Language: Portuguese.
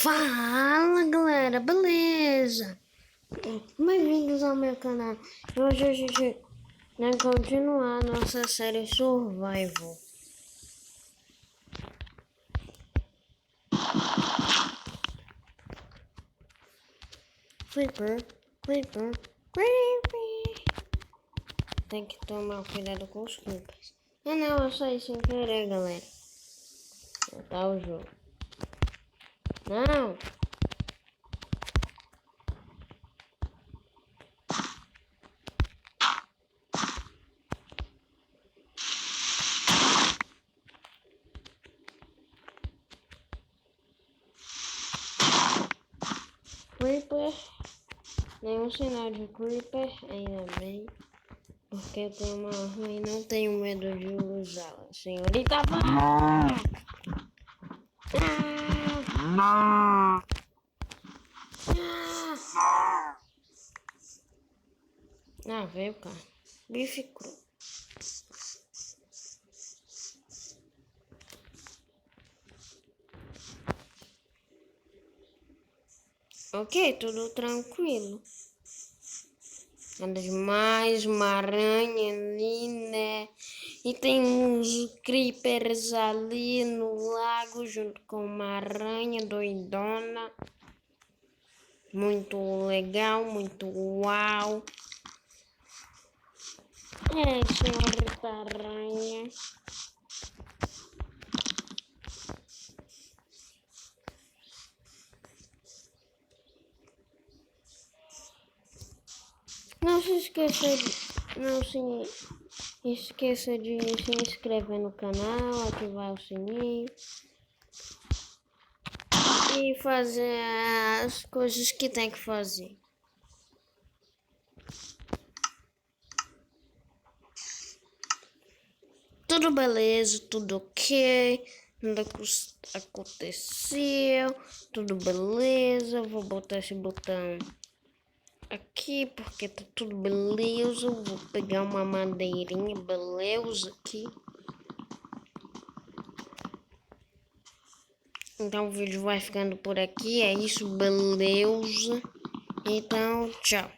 Fala galera, beleza? Bem-vindos ao meu canal. Hoje a gente vai continuar nossa série Survival. Creeper, creeper, creeper. Tem que tomar cuidado com os creepers. Não, eu saí sem querer, galera. Tá o jogo. Não! Creeper, nenhum sinal de Creeper, ainda bem, porque eu tenho uma arma e não tenho medo de usá-la. Senhorita Vaca! Veio, cara. Bife cru. Ok, tudo tranquilo. Nada demais, uma aranha ali, né? E tem uns creepers ali no lago junto com uma aranha doidona. Muito legal, muito uau. Senhorita aranha. Não se esqueça de se inscrever no canal, ativar o sininho e fazer as coisas que tem que fazer. Tudo beleza, tudo ok, nada aconteceu, tudo beleza. Vou botar esse botão aqui porque tá tudo beleza. Vou pegar uma madeirinha beleza aqui. Então o vídeo vai ficando por aqui, é isso, beleza? Então, tchau.